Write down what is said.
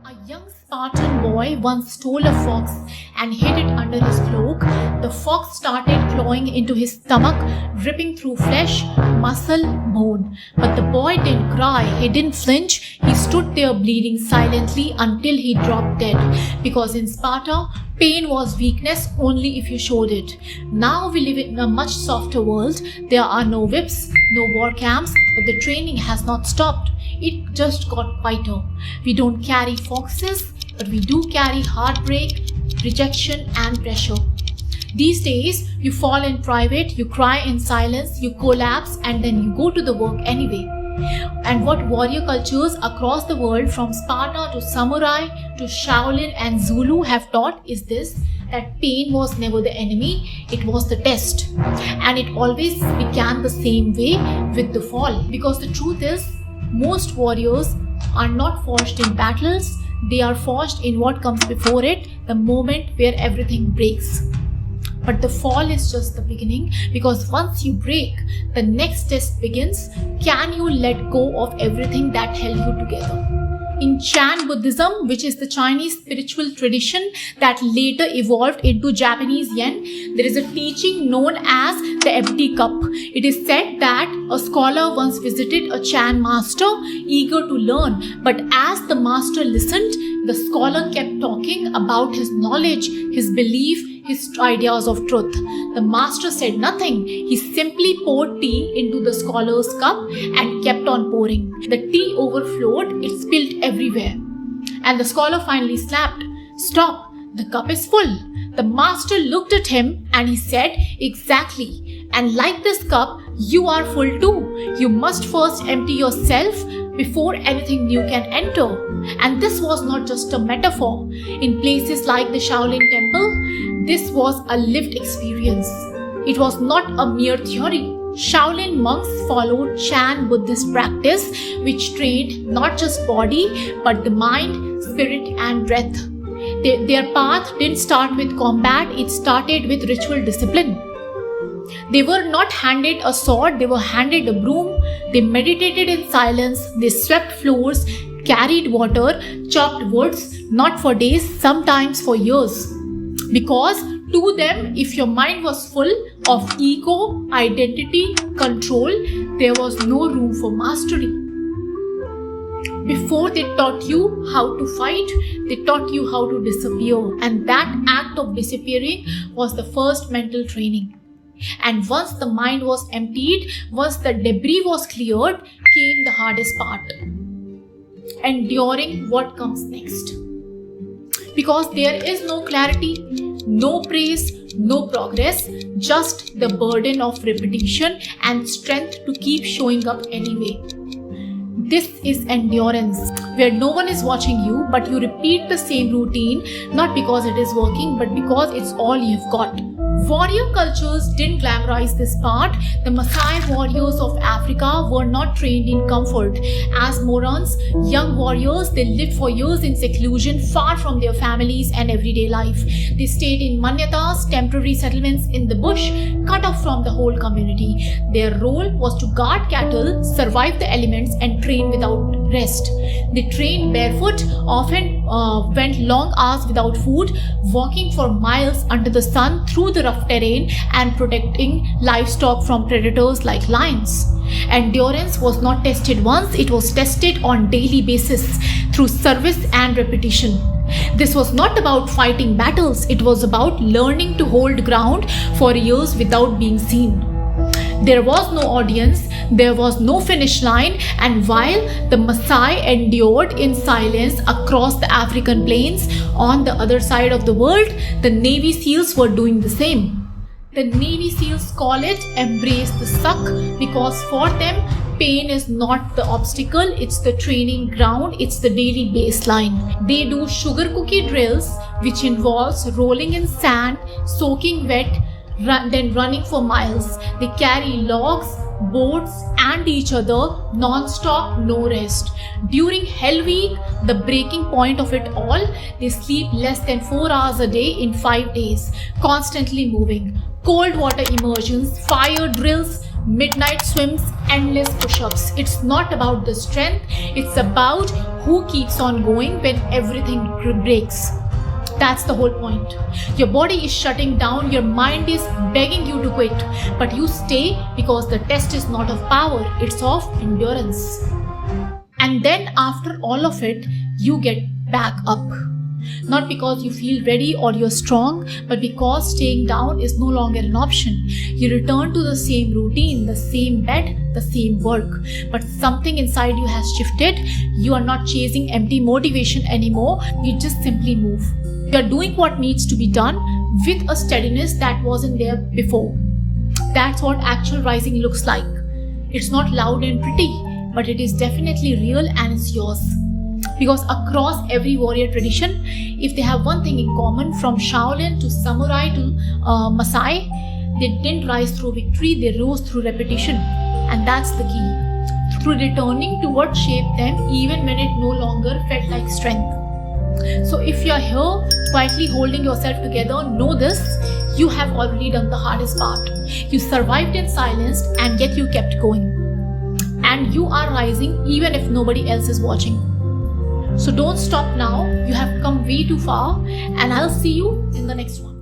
A young Spartan boy once stole a fox and hid it under his cloak. The fox started clawing into his stomach, ripping through flesh, muscle, bone. But the boy didn't cry, he didn't flinch. He stood there bleeding silently until he dropped dead. Because in Sparta, pain was weakness only if you showed it. Now we live in a much softer world. There are no whips, no war camps, but the training has not stopped. It just got quieter. We don't carry foxes, but we do carry heartbreak, rejection, and pressure. These days, you fall in private, you cry in silence, you collapse, and then you go to the work anyway. And what warrior cultures across the world, from Sparta to Samurai to Shaolin and Zulu, have taught is this: that pain was never the enemy, it was the test. And it always began the same way, with the fall. Because the truth is, most warriors are not forged in battles, they are forged in what comes before it, the moment where everything breaks. But the fall is just the beginning, because once you break, the next test begins. Can you let go of everything that held you together? In Chan Buddhism, which is the Chinese spiritual tradition that later evolved into Japanese Yen, there is a teaching known as the empty cup. It is said that a scholar once visited a Chan master, eager to learn, but as the master listened, the scholar kept talking about his knowledge, his belief, his ideas of truth. The master said nothing. He simply poured tea into the scholar's cup and kept on pouring. The tea overflowed, it spilled everywhere. And the scholar finally snapped, "Stop, the cup is full." The master looked at him and he said, "Exactly. And like this cup, you are full too. You must first empty yourself before anything new can enter." And this was not just a metaphor. In places like the Shaolin temple, this was a lived experience. It was not a mere theory. Shaolin monks followed Chan Buddhist practice, which trained not just body, but the mind, spirit, and breath. Their path didn't start with combat, it started with ritual discipline. They were not handed a sword, they were handed a broom. They meditated in silence, they swept floors, carried water, chopped woods, not for days, sometimes for years. Because to them, if your mind was full of ego, identity, control, there was no room for mastery. Before they taught you how to fight, they taught you how to disappear. And that act of disappearing was the first mental training. And once the mind was emptied, once the debris was cleared, came the hardest part: enduring what comes next. Because there is no clarity, no praise, no progress, just the burden of repetition and strength to keep showing up anyway. This is endurance, where no one is watching you, but you repeat the same routine, not because it is working, but because it's all you've got. Warrior cultures didn't glamorize this part. The Maasai warriors of Africa were not trained in comfort. As Morons, young warriors, they lived for years in seclusion, far from their families and everyday life. They stayed in manyatas, temporary settlements in the bush, cut off from the whole community. Their role was to guard cattle, survive the elements, and train without rest. They trained barefoot, often went long hours without food, walking for miles under the sun through the rough terrain and protecting livestock from predators like lions. Endurance was not tested once, it was tested on daily basis through service and repetition. This was not about fighting battles, it was about learning to hold ground for years without being seen. There was no audience, there was no finish line, and while the Maasai endured in silence across the African plains, on the other side of the world, the Navy SEALs were doing the same. The Navy SEALs call it embrace the suck, because for them, pain is not the obstacle, it's the training ground, it's the daily baseline. They do sugar cookie drills, which involves rolling in sand, soaking wet, then running for miles. They carry logs, boats, and each other non-stop, no rest. During Hell Week, the breaking point of it all, they sleep less than 4 hours a day in 5 days, constantly moving. Cold water immersions, fire drills, midnight swims, endless push-ups. It's not about the strength, it's about who keeps on going when everything breaks. That's the whole point. Your body is shutting down, your mind is begging you to quit, but you stay because the test is not of power, it's of endurance. And then after all of it, you get back up. Not because you feel ready or you're strong, but because staying down is no longer an option. You return to the same routine, the same bed, the same work. But something inside you has shifted. You are not chasing empty motivation anymore. You just simply move. You are doing what needs to be done with a steadiness that wasn't there before. That's what actual rising looks like. It's not loud and pretty, but it is definitely real and it's yours. Because across every warrior tradition, if they have one thing in common, from Shaolin to Samurai to Maasai, they didn't rise through victory, they rose through repetition. And that's the key. Through returning to what shaped them even when it no longer felt like strength. So if you're here quietly holding yourself together, know this: you have already done the hardest part. You survived in silence and yet you kept going. And you are rising even if nobody else is watching. So don't stop now. You have come way too far, and I'll see you in the next one.